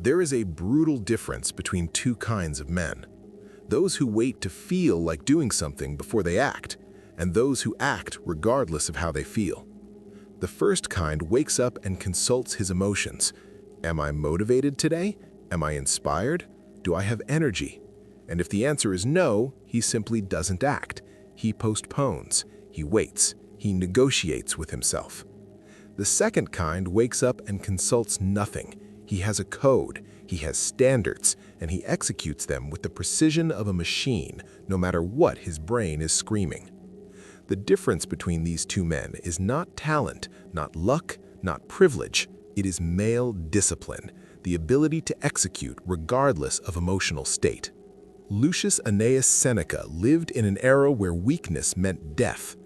There is a brutal difference between two kinds of men. Those who wait to feel like doing something before they act, and those who act regardless of how they feel. The first kind wakes up and consults his emotions. Am I motivated today? Am I inspired? Do I have energy? And if the answer is no, he simply doesn't act. He postpones, he waits, he negotiates with himself. The second kind wakes up and consults nothing. He has a code, he has standards, and he executes them with the precision of a machine, no matter what his brain is screaming. The difference between these two men is not talent, not luck, not privilege. It is male discipline, the ability to execute regardless of emotional state. Lucius Annaeus Seneca lived in an era where weakness meant death.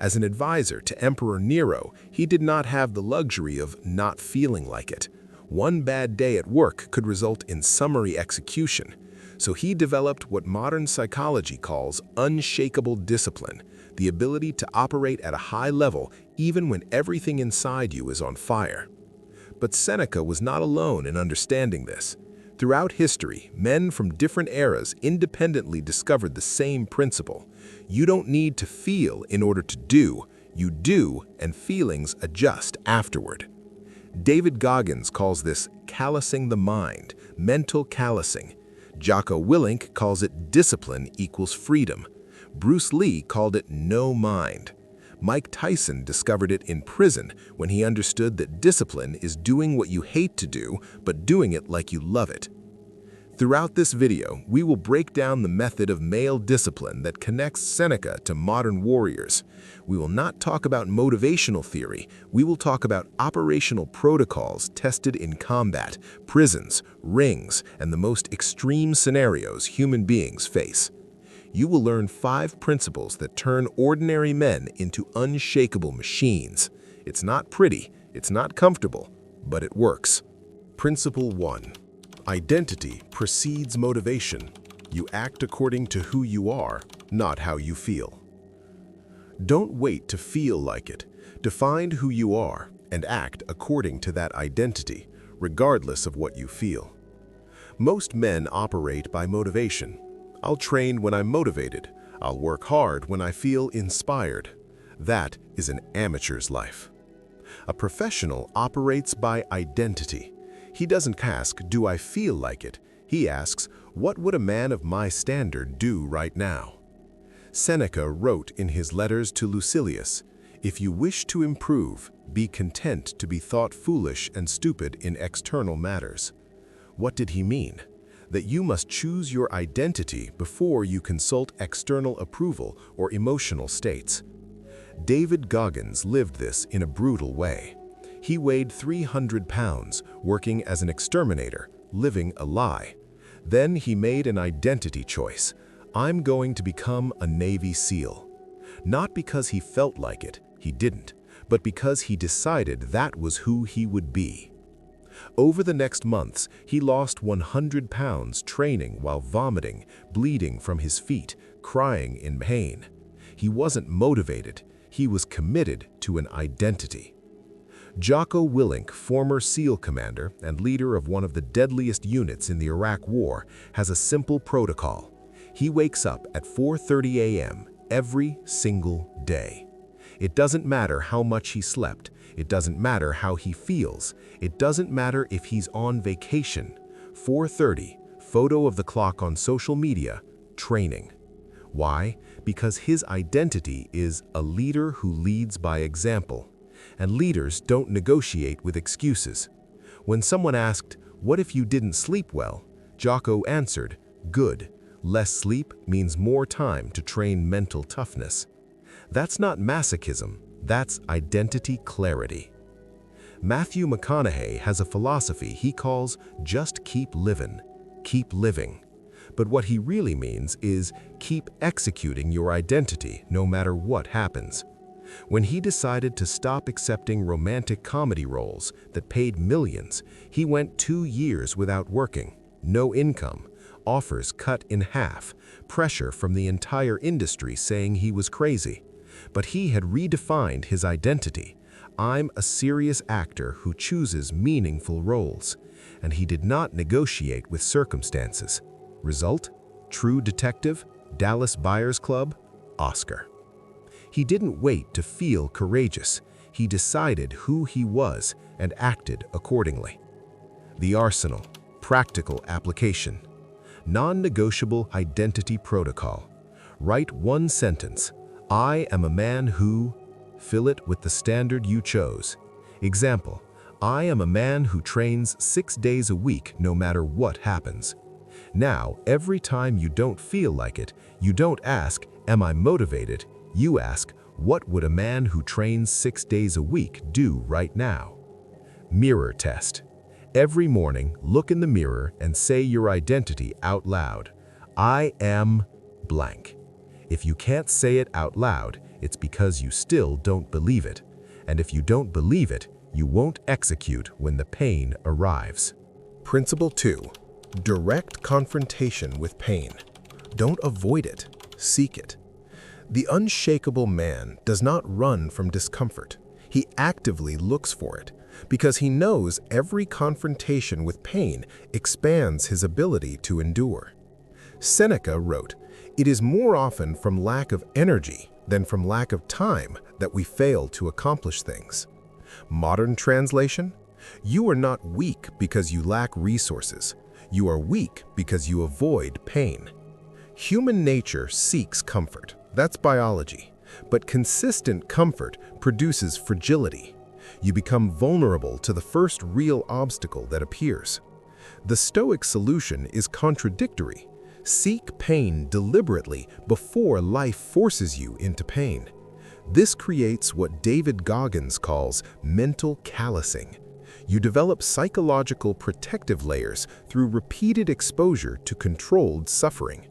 As an advisor to Emperor Nero, he did not have the luxury of not feeling like it. One bad day at work could result in summary execution. So he developed what modern psychology calls unshakable discipline, the ability to operate at a high level even when everything inside you is on fire. But Seneca was not alone in understanding this. Throughout history, men from different eras independently discovered the same principle. You don't need to feel in order to do, you do, and feelings adjust afterward. David Goggins calls this callousing the mind, mental callousing. Jocko Willink calls it discipline equals freedom. Bruce Lee called it no mind. Mike Tyson discovered it in prison when he understood that discipline is doing what you hate to do, but doing it like you love it. Throughout this video, we will break down the method of male discipline that connects Seneca to modern warriors. We will not talk about motivational theory. We will talk about operational protocols tested in combat, prisons, rings, and the most extreme scenarios human beings face. You will learn 5 principles that turn ordinary men into unshakable machines. It's not pretty, it's not comfortable, but it works. Principle 1. Identity precedes motivation. You act according to who you are, not how you feel. Don't wait to feel like it. Define who you are and act according to that identity, regardless of what you feel. Most men operate by motivation. I'll train when I'm motivated. I'll work hard when I feel inspired. That is an amateur's life. A professional operates by identity. He doesn't ask, do I feel like it? He asks, what would a man of my standard do right now? Seneca wrote in his letters to Lucilius, if you wish to improve, be content to be thought foolish and stupid in external matters. What did he mean? That you must choose your identity before you consult external approval or emotional states. David Goggins lived this in a brutal way. He weighed 300 pounds, working as an exterminator, living a lie. Then he made an identity choice. I'm going to become a Navy SEAL. Not because he felt like it, he didn't, but because he decided that was who he would be. Over the next months, he lost 100 pounds training while vomiting, bleeding from his feet, crying in pain. He wasn't motivated, he was committed to an identity. Jocko Willink, former SEAL commander and leader of one of the deadliest units in the Iraq War, has a simple protocol. He wakes up at 4:30 a.m. every single day. It doesn't matter how much he slept. It doesn't matter how he feels. It doesn't matter if he's on vacation. 4:30, photo of the clock on social media, training. Why? Because his identity is a leader who leads by example. And leaders don't negotiate with excuses. When someone asked, what if you didn't sleep well? Jocko answered, good. Less sleep means more time to train mental toughness. That's not masochism, that's identity clarity. Matthew McConaughey has a philosophy he calls just keep living, keep living. But what he really means is keep executing your identity no matter what happens. When he decided to stop accepting romantic comedy roles that paid millions, he went 2 years without working, no income, offers cut in half, pressure from the entire industry saying he was crazy. But he had redefined his identity. I'm a serious actor who chooses meaningful roles. and he did not negotiate with circumstances. Result? True Detective, Dallas Buyers Club, Oscar. He didn't wait to feel courageous. He decided who he was and acted accordingly. The Arsenal, practical application. Non-negotiable identity protocol. Write one sentence. I am a man who... Fill it with the standard you chose. Example, I am a man who trains 6 days a week no matter what happens. Now, every time you don't feel like it, you don't ask, am I motivated? You ask, what would a man who trains 6 days a week do right now? Mirror test. Every morning, look in the mirror and say your identity out loud. I am blank. If you can't say it out loud, it's because you still don't believe it. And if you don't believe it, you won't execute when the pain arrives. Principle 2. Direct confrontation with pain. Don't avoid it, seek it. The unshakable man does not run from discomfort. He actively looks for it, because he knows every confrontation with pain expands his ability to endure. Seneca wrote, "It is more often from lack of energy than from lack of time that we fail to accomplish things." Modern translation, you are not weak because you lack resources. You are weak because you avoid pain. Human nature seeks comfort. That's biology. But consistent comfort produces fragility. You become vulnerable to the first real obstacle that appears. The Stoic solution is contradictory. Seek pain deliberately before life forces you into pain. This creates what David Goggins calls mental callousing. You develop psychological protective layers through repeated exposure to controlled suffering.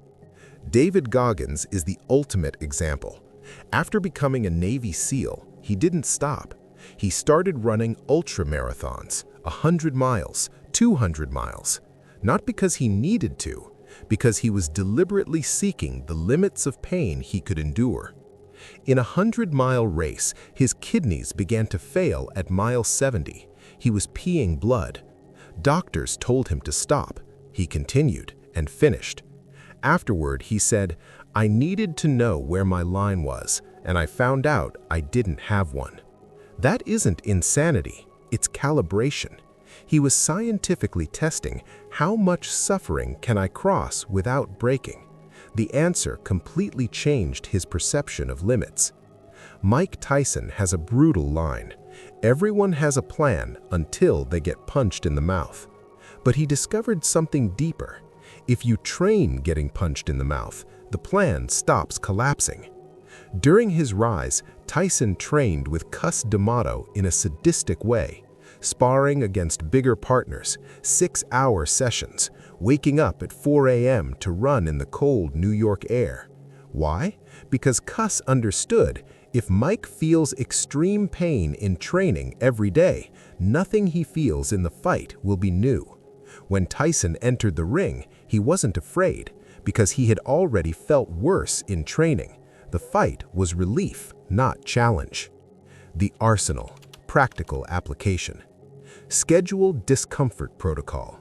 David Goggins is the ultimate example. After becoming a Navy SEAL, he didn't stop. He started running ultramarathons, 100 miles, 200 miles. Not because he needed to, because he was deliberately seeking the limits of pain he could endure. In a 100-mile race, his kidneys began to fail at mile 70. He was peeing blood. Doctors told him to stop. He continued and finished. Afterward, he said, "I needed to know where my line was, and I found out I didn't have one." That isn't insanity, it's calibration. He was scientifically testing how much suffering can I cross without breaking. The answer completely changed his perception of limits. Mike Tyson has a brutal line. Everyone has a plan until they get punched in the mouth. But he discovered something deeper. If you train getting punched in the mouth, the plan stops collapsing. During his rise, Tyson trained with Cus D'Amato in a sadistic way, sparring against bigger partners, 6-hour sessions, waking up at 4 a.m. to run in the cold New York air. Why? Because Cus understood if Mike feels extreme pain in training every day, nothing he feels in the fight will be new. When Tyson entered the ring, he wasn't afraid because he had already felt worse in training. The fight was relief, not challenge. The Arsenal, practical application. Schedule discomfort protocol.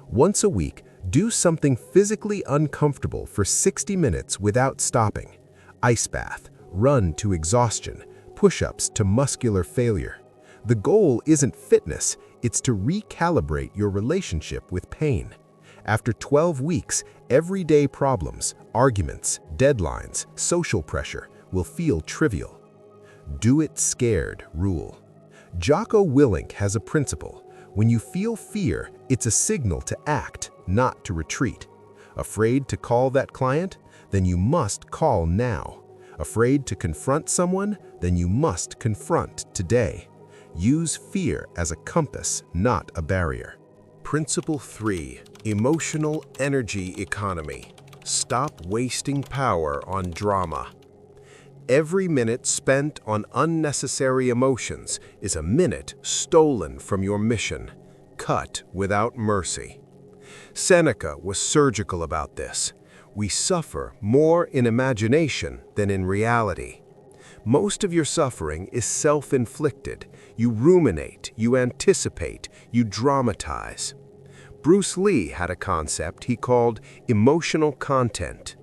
Once a week, do something physically uncomfortable for 60 minutes without stopping. Ice bath, run to exhaustion, push-ups to muscular failure. The goal isn't fitness, it's to recalibrate your relationship with pain. After 12 weeks, everyday problems, arguments, deadlines, social pressure will feel trivial. Do it scared rule. Jocko Willink has a principle. When you feel fear, it's a signal to act, not to retreat. Afraid to call that client? Then you must call now. Afraid to confront someone? Then you must confront today. Use fear as a compass, not a barrier. Principle 3. Emotional energy economy. Stop wasting power on drama. Every minute spent on unnecessary emotions is a minute stolen from your mission. Cut without mercy. Seneca was surgical about this. We suffer more in imagination than in reality. Most of your suffering is self-inflicted. You ruminate, you anticipate, you dramatize. Bruce Lee had a concept he called emotional content.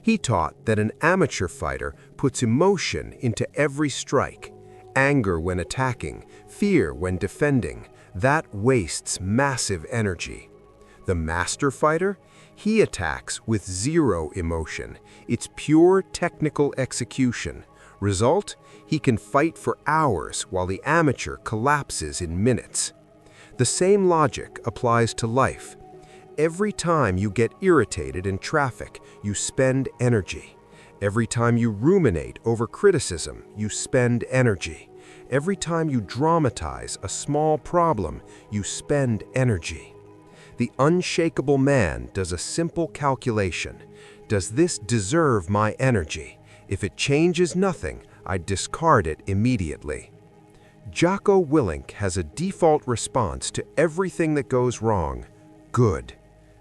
He taught that an amateur fighter puts emotion into every strike. Anger when attacking, fear when defending. That wastes massive energy. The master fighter? He attacks with zero emotion. It's pure technical execution. Result? He can fight for hours while the amateur collapses in minutes. The same logic applies to life. Every time you get irritated in traffic, you spend energy. Every time you ruminate over criticism, you spend energy. Every time you dramatize a small problem, you spend energy. The unshakable man does a simple calculation. Does this deserve my energy? If it changes nothing, I discard it immediately. Jocko Willink has a default response to everything that goes wrong. Good.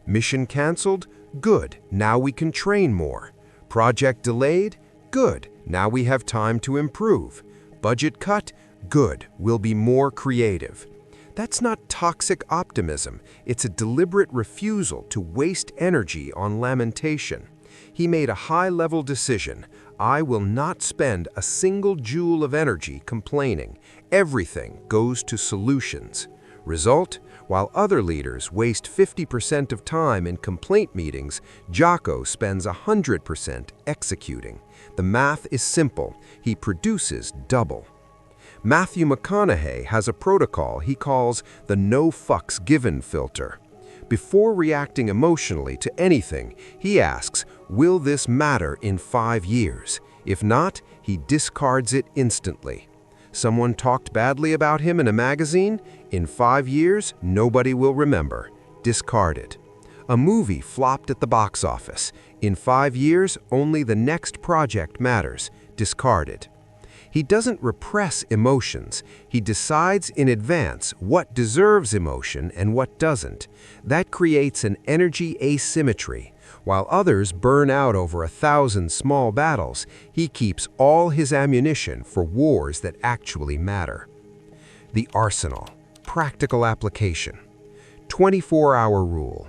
Mission canceled? Good. Now we can train more. Project delayed? Good. Now we have time to improve. Budget cut? Good. We'll be more creative. That's not toxic optimism. It's a deliberate refusal to waste energy on lamentation. He made a high-level decision. I will not spend a single joule of energy complaining. Everything goes to solutions. Result? While other leaders waste 50% of time in complaint meetings, Jocko spends 100% executing. The math is simple. He produces double. Matthew McConaughey has a protocol he calls the no fucks given filter. Before reacting emotionally to anything, he asks, will this matter in 5 years? If not, he discards it instantly. Someone talked badly about him in a magazine? In 5 years, nobody will remember. Discard it. A movie flopped at the box office. In 5 years, only the next project matters. Discard it. He doesn't repress emotions. He decides in advance what deserves emotion and what doesn't. That creates an energy asymmetry. While others burn out over 1,000 small battles, he keeps all his ammunition for wars that actually matter. The arsenal. Practical application. 24-hour rule.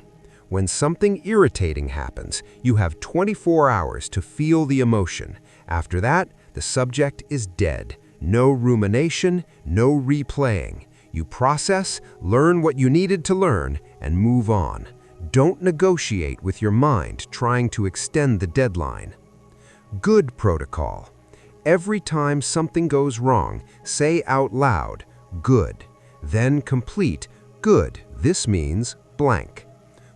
When something irritating happens, you have 24 hours to feel the emotion. After that, the subject is dead. No rumination, no replaying. You process, learn what you needed to learn, and move on. Don't negotiate with your mind trying to extend the deadline. Good protocol. Every time something goes wrong, say out loud, good. Then complete, good. This means blank.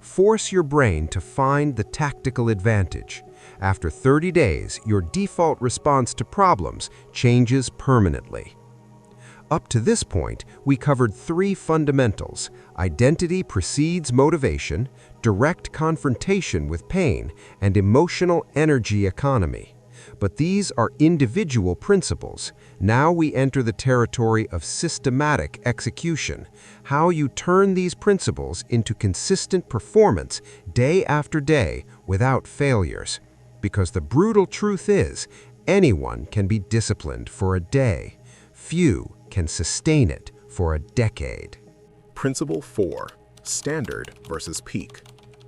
Force your brain to find the tactical advantage. After 30 days, your default response to problems changes permanently. Up to this point, we covered 3 fundamentals: identity precedes motivation, direct confrontation with pain, and emotional energy economy. But these are individual principles. Now we enter the territory of systematic execution, how you turn these principles into consistent performance day after day without failures. Because the brutal truth is, anyone can be disciplined for a day. Few can sustain it for a decade. Principle 4. Standard versus peak.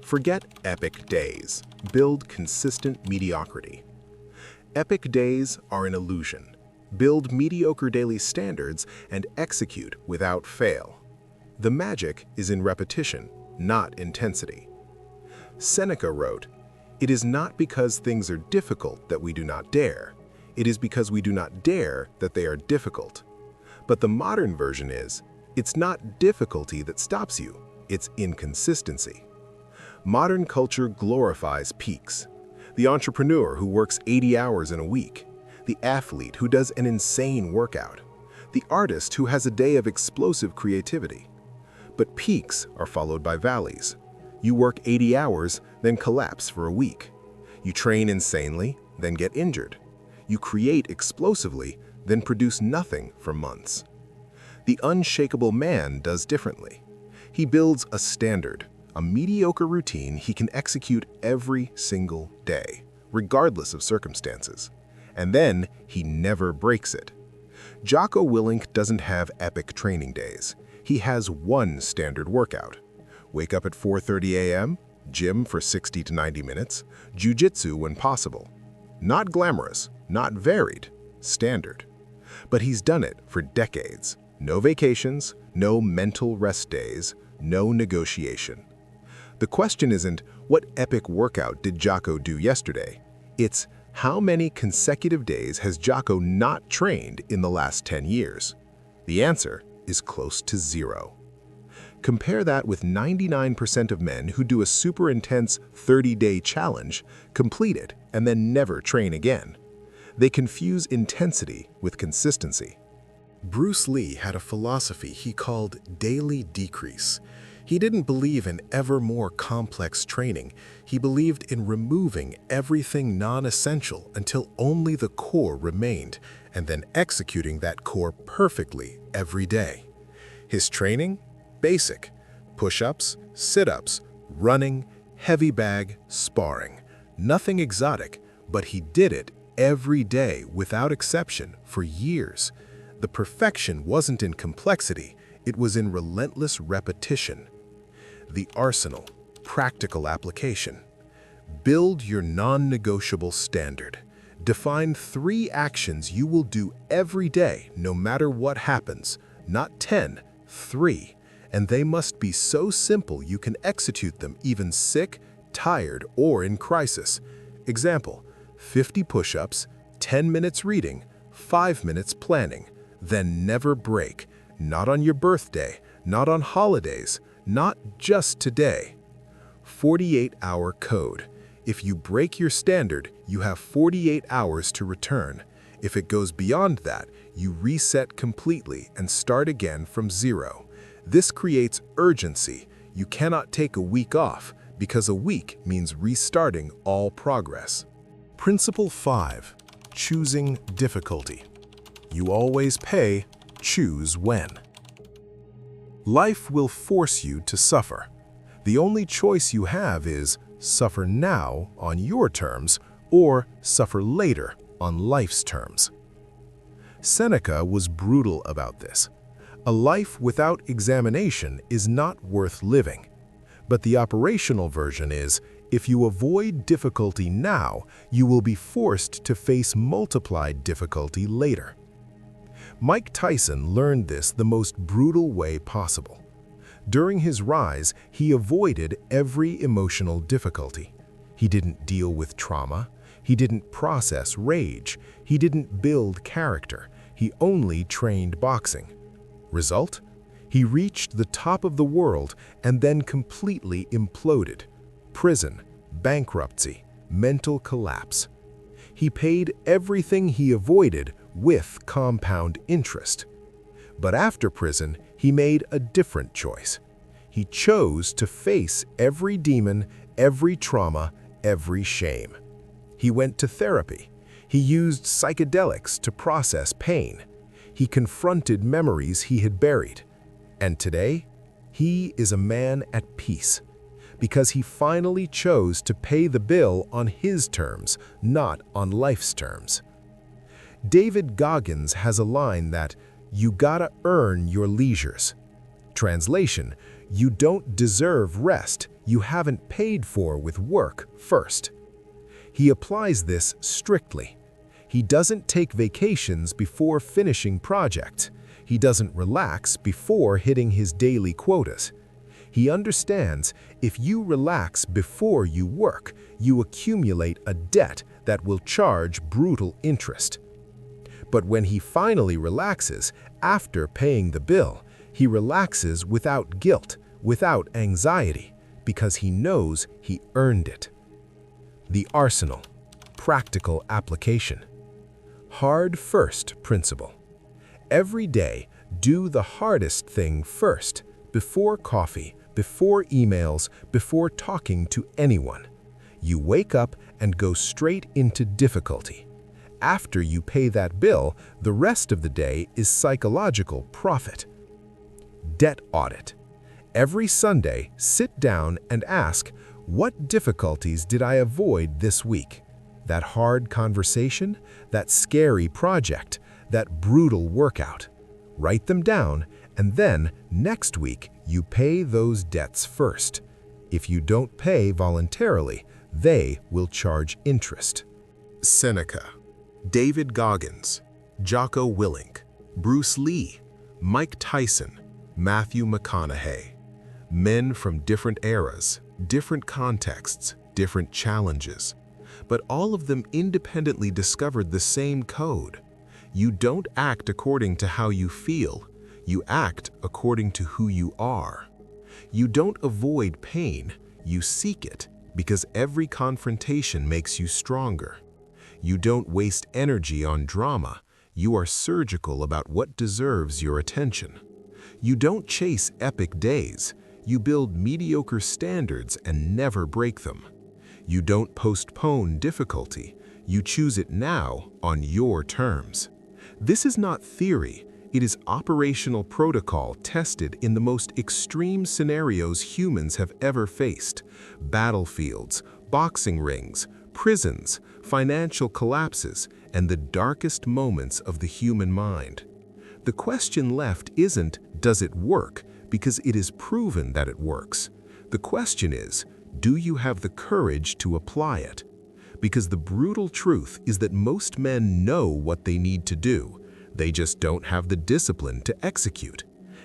Forget epic days. Build consistent mediocrity. Epic days are an illusion. Build mediocre daily standards and execute without fail. The magic is in repetition, not intensity. Seneca wrote, "It is not because things are difficult that we do not dare. It is because we do not dare that they are difficult." But the modern version is, it's not difficulty that stops you, it's inconsistency. Modern culture glorifies peaks. The entrepreneur who works 80 hours in a week, the athlete who does an insane workout, the artist who has a day of explosive creativity. But peaks are followed by valleys. You work 80 hours, then collapse for a week. You train insanely, then get injured. You create explosively, then produce nothing for months. The unshakable man does differently. He builds a standard, a mediocre routine he can execute every single day, regardless of circumstances. And then he never breaks it. Jocko Willink doesn't have epic training days. He has one standard workout. Wake up at 4:30 a.m., gym for 60 to 90 minutes, jiu-jitsu when possible. Not glamorous, not varied, standard. But he's done it for decades. No vacations, no mental rest days, no negotiation. The question isn't, what epic workout did Jocko do yesterday? It's, how many consecutive days has Jocko not trained in the last 10 years? The answer is close to 0. Compare that with 99% of men who do a super intense 30-day challenge, complete it, and then never train again. They confuse intensity with consistency. Bruce Lee had a philosophy he called daily decrease. He didn't believe in ever more complex training. He believed in removing everything non-essential until only the core remained, and then executing that core perfectly every day. His training? Basic. Push-ups, sit-ups, running, heavy bag, sparring. Nothing exotic, but he did it every day without exception for years. The perfection wasn't in complexity, it was in relentless repetition. The arsenal, practical application. Build your non-negotiable standard. Define 3 actions you will do every day, no matter what happens. Not 10, 3. And they must be so simple you can execute them even sick, tired, or in crisis. Example, 50 push-ups, 10 minutes reading, 5 minutes planning. Then never break. Not on your birthday, not on holidays, not just today. 48-hour code. If you break your standard, you have 48 hours to return. If it goes beyond that, you reset completely and start again from 0. This creates urgency. You cannot take a week off because a week means restarting all progress. Principle 5. Choosing difficulty. You always pay, choose when. Life will force you to suffer. The only choice you have is suffer now on your terms or suffer later on life's terms. Seneca was brutal about this. A life without examination is not worth living. But the operational version is, if you avoid difficulty now, you will be forced to face multiplied difficulty later. Mike Tyson learned this the most brutal way possible. During his rise, he avoided every emotional difficulty. He didn't deal with trauma. He didn't process rage. He didn't build character. He only trained boxing. Result? He reached the top of the world and then completely imploded. Prison, bankruptcy, mental collapse. He paid everything he avoided with compound interest. But after prison, he made a different choice. He chose to face every demon, every trauma, every shame. He went to therapy. He used psychedelics to process pain. He confronted memories he had buried. And today, he is a man at peace, because he finally chose to pay the bill on his terms, not on life's terms. David Goggins has a line that, "You gotta earn your leisures." Translation, you don't deserve rest you haven't paid for with work first. He applies this strictly. He doesn't take vacations before finishing projects. He doesn't relax before hitting his daily quotas. He understands if you relax before you work, you accumulate a debt that will charge brutal interest. But when he finally relaxes, after paying the bill, he relaxes without guilt, without anxiety, because he knows he earned it. The arsenal, practical application. Hard first principle. Every day, do the hardest thing first, before coffee, before emails, before talking to anyone. You wake up and go straight into difficulty. After you pay that bill, the rest of the day is psychological profit. Debt audit. Every Sunday, sit down and ask, what difficulties did I avoid this week? That hard conversation, that scary project, that brutal workout. Write them down, and then next week You pay those debts first. If you don't pay voluntarily, they will charge interest. Seneca, David Goggins, Jocko Willink, Bruce Lee, Mike Tyson, Matthew McConaughey. Men from different eras, different contexts, different challenges. But all of them independently discovered the same code. You don't act according to how you feel. You act according to who you are. You don't avoid pain. You seek it, because every confrontation makes you stronger. You don't waste energy on drama. You are surgical about what deserves your attention. You don't chase epic days. You build mediocre standards and never break them. You don't postpone difficulty. You choose it now on your terms. This is not theory. It is operational protocol tested in the most extreme scenarios humans have ever faced: battlefields, boxing rings, prisons, financial collapses, and the darkest moments of the human mind. The question left isn't, does it work, because it is proven that it works. The question is, do you have the courage to apply it? Because the brutal truth is that most men know what they need to do. They just don't have the discipline to execute.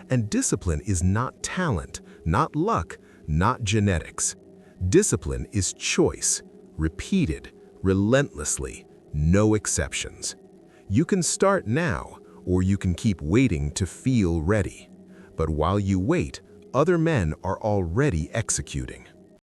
And discipline is not talent, not luck, not genetics. Discipline is choice, repeated, relentlessly, no exceptions. You can start now, or you can keep waiting to feel ready. But while you wait, other men are already executing.